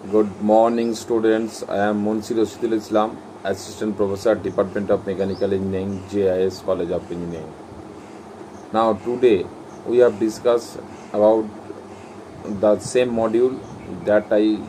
Good morning, students. I am Munshi Rashidul Islam, Assistant Professor, Department of Mechanical Engineering, JIS College of Engineering. Now, today we have discussed about the same module that I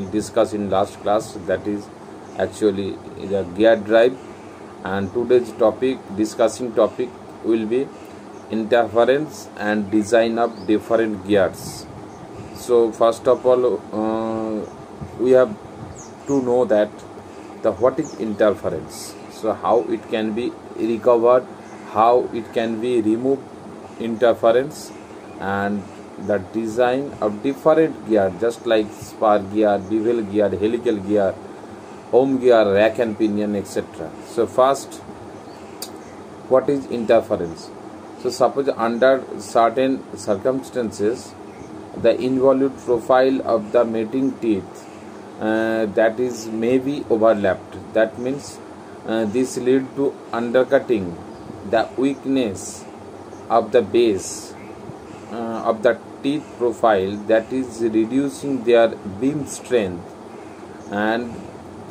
discussed in last class. That is actually the gear drive, and today's discussing topic will be interference and design of different gears. So first of all, we have to know that what is interference. So how it can be recovered, how it can be removed interference, and the design of different gear, just like spark gear, bevel gear, helical gear, home gear, rack and pinion, etc. So first, what is interference? So suppose under certain circumstances, the involute profile of the mating teeth that is may be overlapped. That means this lead to undercutting the weakness of the base of the teeth profile, that is reducing their beam strength, and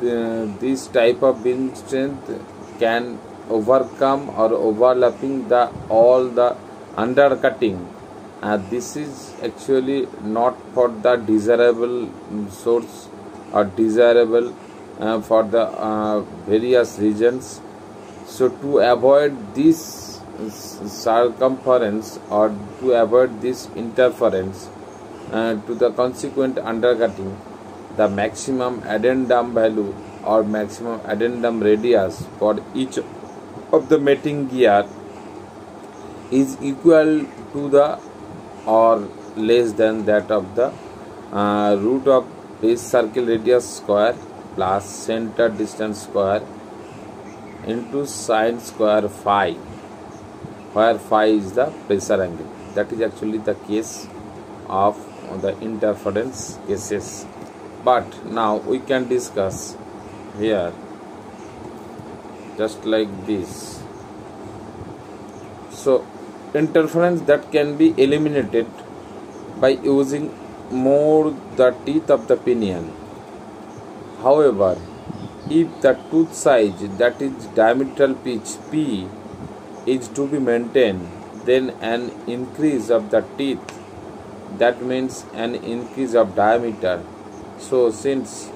this type of beam strength can overcome or overlapping all the undercutting. This is actually not for the desirable source or desirable for the various regions. So to avoid this circumference or to avoid this interference to the consequent undercutting, the maximum addendum value or maximum addendum radius for each of the mating gear is equal to the or less than that of the root of base circle radius square plus center distance square into sine square phi, where phi is the pressure angle. That is actually the case of the interference cases. But now we can discuss here just like this. So interference that can be eliminated by using more the teeth of the pinion. However, if the tooth size, that is diametral pitch P, is to be maintained, then an increase of the teeth, that means an increase of diameter. So since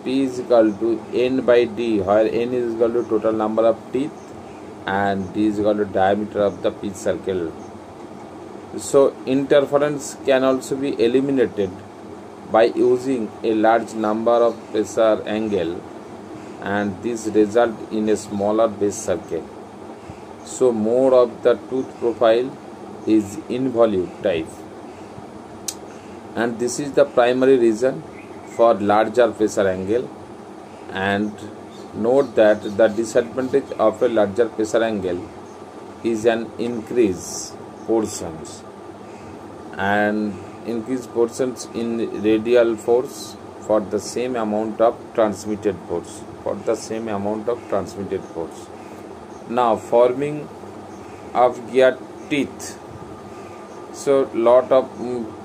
P is equal to N by D, where N is equal to total number of teeth and D is equal to diameter of the pitch circle. So interference can also be eliminated by using a large number of pressure angle, and this result in a smaller base circle. So more of the tooth profile is involute type, and this is the primary reason for larger pressure angle. And note that the disadvantage of a larger pressure angle is an increased portions and increased portions in radial force for the same amount of transmitted force. Now forming of gear teeth. So lot of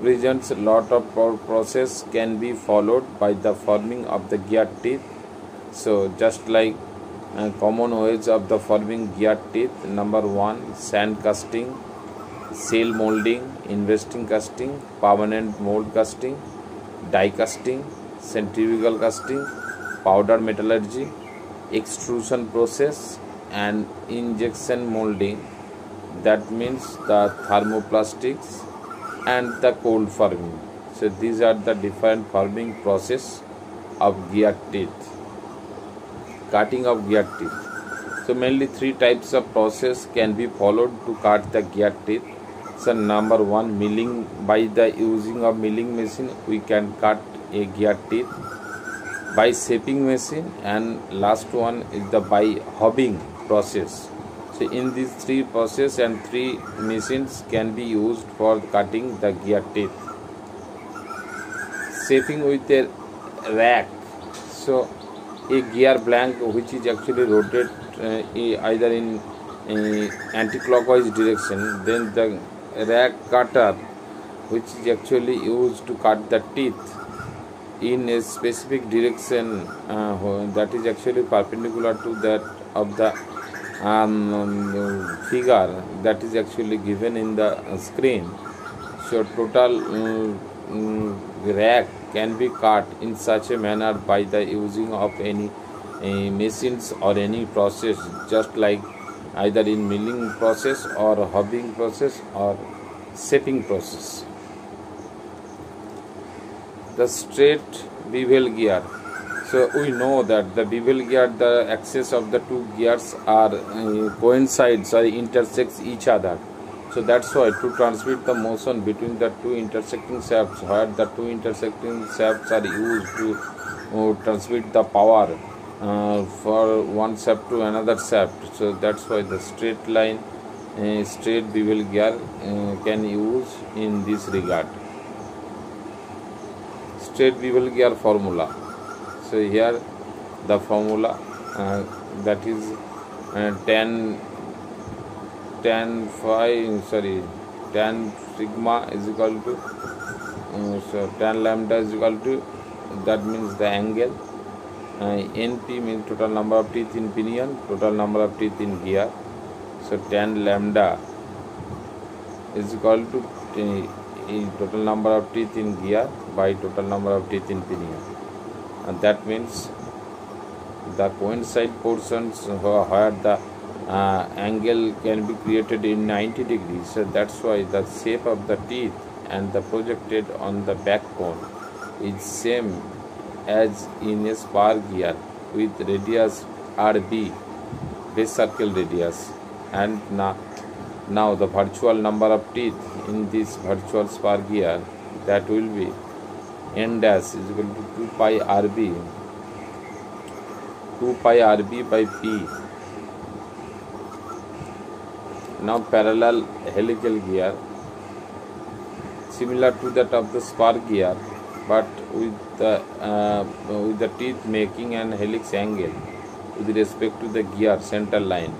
regions, lot of process can be followed by the forming of the gear teeth. So just like common ways of the forming gear teeth: number 1, sand casting, shell molding, investing casting, permanent mold casting, die casting, centrifugal casting, powder metallurgy, extrusion process, and injection molding. That means the thermoplastics and the cold forming. So these are the different forming process of gear teeth. Cutting of gear teeth. So mainly 3 types of process can be followed to cut the gear teeth. So number 1, milling. By the using of milling machine, we can cut a gear teeth. By shaping machine, and last one is the by hobbing process. So in these 3 process and 3 machines can be used for cutting the gear teeth. Shaping with a rack. So a gear blank which is actually rotate either in anti-clockwise direction, then the rack cutter which is actually used to cut the teeth in a specific direction that is actually perpendicular to that of the figure that is actually given in the screen. So total rack can be cut in such a manner by the using of any machines or any process, just like either in milling process or hobbing process or shaping process. The straight bevel gear. So we know that the bevel gear, the axis of the two gears are coincides or intersects each other. So that's why to transmit the motion between the two intersecting shafts, where the two intersecting shafts are used to transmit the power for one shaft to another shaft. So that's why the straight line, straight bevel gear can use in this regard. Straight bevel gear formula. So here the formula that is tan sigma is equal to so tan lambda is equal to, that means the angle, np means total number of teeth in pinion, total number of teeth in gear. So tan lambda is equal to total number of teeth in gear by total number of teeth in pinion, and that means the coincide portions where the angle can be created in 90 degrees. So that's why the shape of the teeth and the projected on the backbone is same as in a spar gear with radius RB, base circle radius. And now the virtual number of teeth in this virtual spar gear, that will be n dash is equal to 2 pi RB by P. Now parallel helical gear, similar to that of the spar gear, but with the teeth making an helix angle with respect to the gear center line,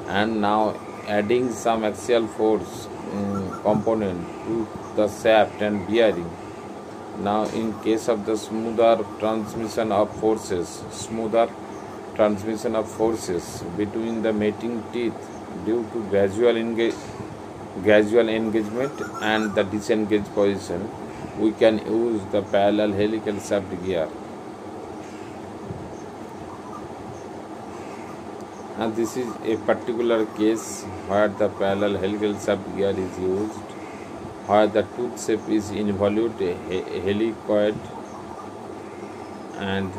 and now adding some axial force component to the shaft and bearing. Now in case of the smoother transmission of forces between the mating teeth due to gradual engagement and the disengaged position, we can use the parallel helical shaft gear. And this is a particular case where the parallel helical shaft gear is used, where the tooth shape is involute helicoid, and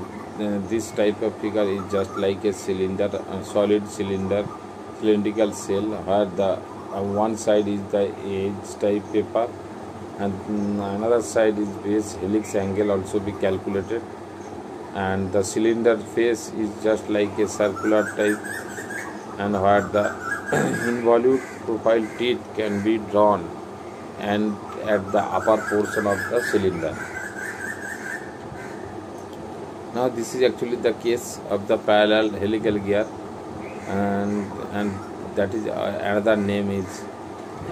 this type of figure is just like a cylinder, a solid cylindrical shell, where the one side is the edge type paper and another side is base helix angle also be calculated, and the cylinder face is just like a circular type, and where the involute profile teeth can be drawn and at the upper portion of the cylinder. Now this is actually the case of the parallel helical gear, and that is another name is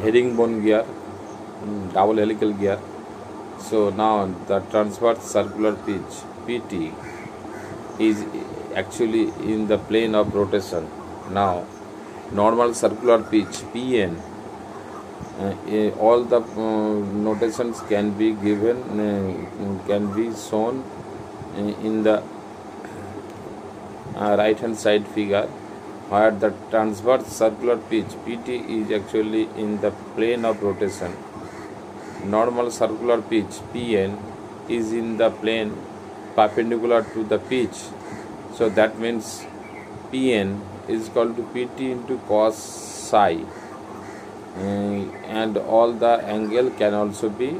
herringbone gear, double helical gear. So now the transverse circular pitch PT is actually in the plane of rotation. Now normal circular pitch PN, all the notations can be given, can be shown in the right hand side figure, where the transverse circular pitch PT is actually in the plane of rotation. Normal circular pitch PN is in the plane perpendicular to the pitch. So that means PN is equal to PT into cos psi, and all the angle can also be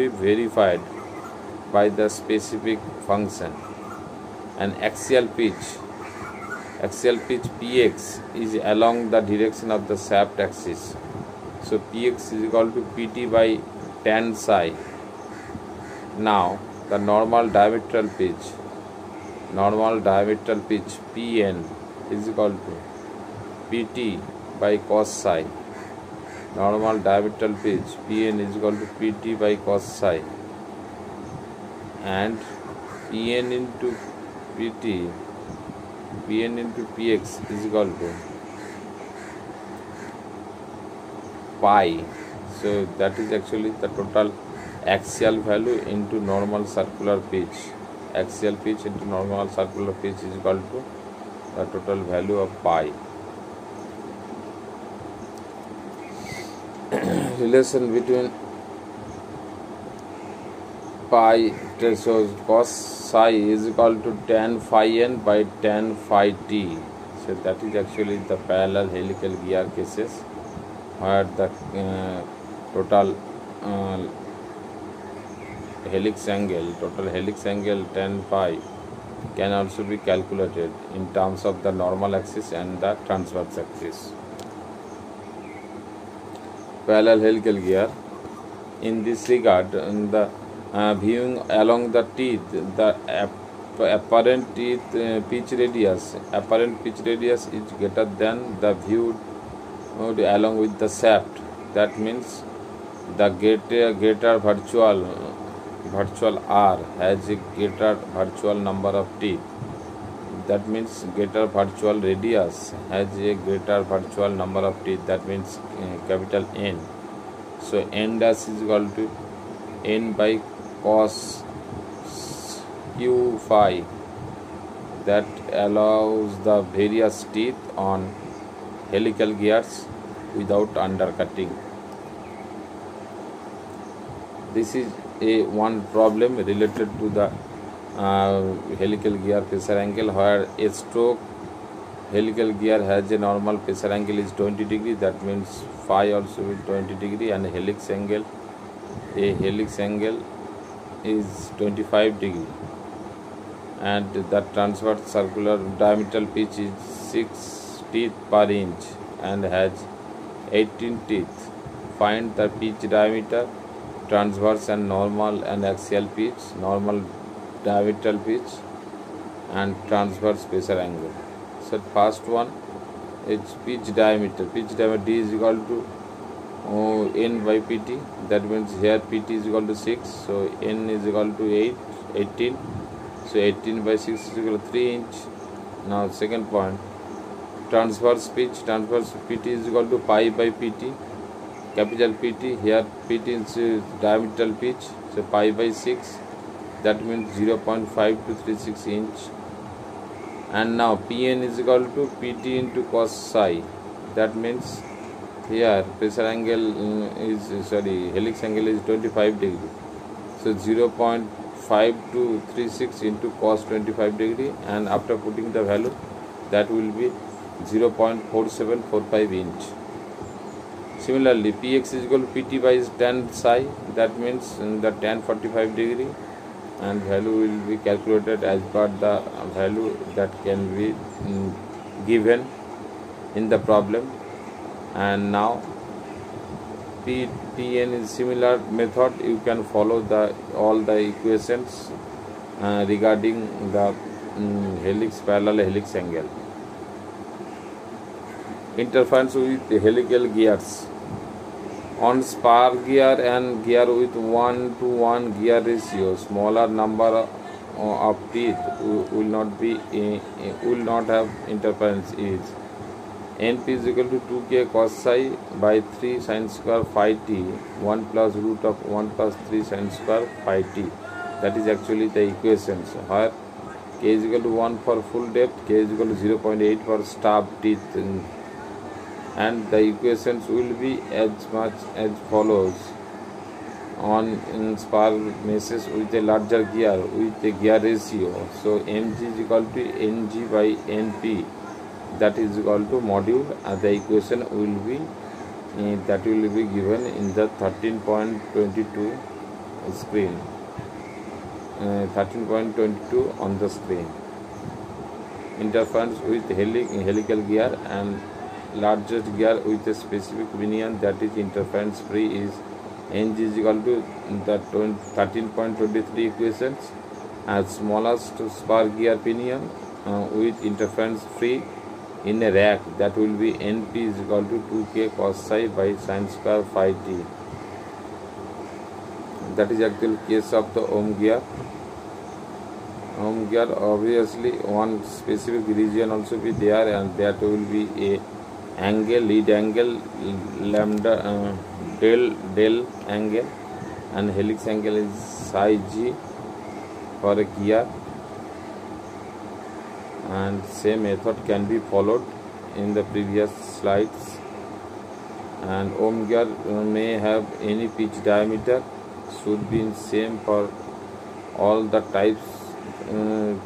verified by the specific function. And axial pitch Px is along the direction of the shaft axis. So Px is equal to Pt by tan psi. Now the normal diametral pitch Pn is equal to Pt by cos psi. Normal diametral pitch Pn is equal to Pt by cos psi. and Pn into Pt, Pn into Px is equal to pi. So that is actually the total axial value into normal circular pitch. Axial pitch into normal circular pitch is equal to the total value of pi. Relation between pi shows cos psi is equal to tan phi n by tan phi t. So that is actually the parallel helical gear cases where the total helix angle tan pi can also be calculated in terms of the normal axis and the transverse axis. Parallel helical gear. In this regard, in the viewing along the teeth, the apparent pitch radius is greater than the viewed along with the shaft. That means the greater virtual R has a greater virtual number of teeth. That means greater virtual radius has a greater virtual number of teeth. That means capital N. So N dash is equal to N by cos q phi. That allows the various teeth on helical gears without undercutting. This is one problem related to the helical gear pressure angle, where a stroke helical gear has a normal pressure angle is 20 degree. That means phi also will 20 degree, and helix angle is 25 degree, and the transverse circular diameter pitch is 6 teeth per inch and has 18 teeth. Find the pitch diameter, transverse and normal and axial pitch, normal diametral pitch, and transverse pressure angle. So first one is pitch diameter. Pitch diameter D is equal to N by Pt. That means here Pt is equal to 6. So N is equal to 18. So 18 by 6 is equal to 3 inch. Now second point, transverse pitch. Transverse Pt is equal to pi by Pt. Capital Pt. Here Pt is diametral pitch. So pi by 6. That means 0.5 to 36 inch. And now Pn is equal to Pt into cos psi. That means here pressure angle helix angle is 25 degree. So 0.5 to 36 into cos 25 degree, and after putting the value, that will be 0.4745 inch. Similarly, Px is equal to Pt by tan psi. That means the tan 45 degree, and value will be calculated as per the value that can be given in the problem. And now Pn is similar method. You can follow all the equations regarding the parallel helix angle. Interference with helical gears. On spar gear and gear with 1:1 gear ratio, smaller number of teeth will not have interference. Is Np is equal to 2k cos psi by 3 sin square phi t, 1 plus root of 1 plus 3 sin square phi t. That is actually the equations, where k is equal to 1 for full depth, k is equal to 0.8 for stub teeth, and the equations will be as much as follows. On spar meshes with a larger gear with a gear ratio, so mg is equal to ng by np, that is equal to module, and the equation will be given in the 13.22 screen, 13.22 on the screen. Interference with helical gear and largest gear with a specific pinion that is interference free is ng is equal to the 13.23 equations, and smallest spar gear pinion with interference free in a rack, that will be np is equal to 2k cos psi by sin square phi t. That is actual case of the ohm gear. home gear, obviously one specific region also be there, and that will be a angle, lead angle, lambda, del angle, and helix angle is psi g for a gear. And same method can be followed in the previous slides. And ohm gear may have any pitch diameter, should be same for all the types.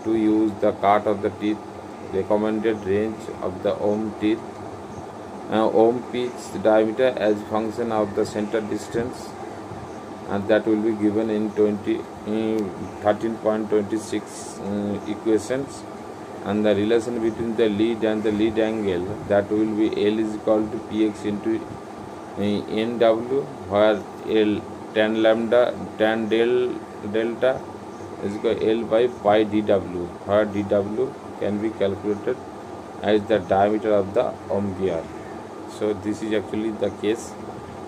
To use the cut of the teeth, recommended range of the ohm teeth, ohm pitch diameter as function of the center distance, and that will be given in 13.26 equations. And the relation between the lead and the lead angle, that will be L is equal to Px into Nw, where L tan lambda tan delta is equal to L by pi dw, where dw can be calculated as the diameter of the ohm gear. So this is actually the case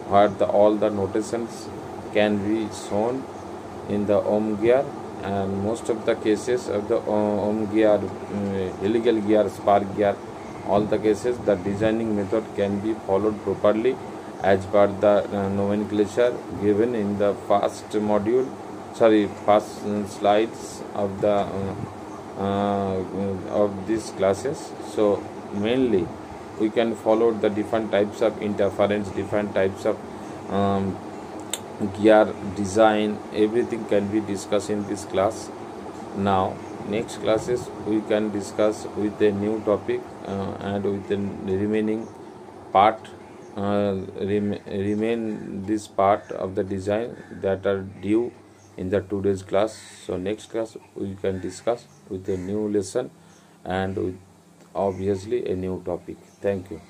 where all the notations can be shown in the ohm gear. And most of the cases of the ohm gear, helical gear, spark gear, all the cases the designing method can be followed properly as per the nomenclature given in the first slides of the of these classes. So mainly we can follow the different types of interference, different types of gear design, everything can be discussed in this class. Now next classes we can discuss with a new topic and with the remaining part, remain this part of the design that are due in the today's class. So next class we can discuss with a new lesson and with obviously a new topic. Thank you.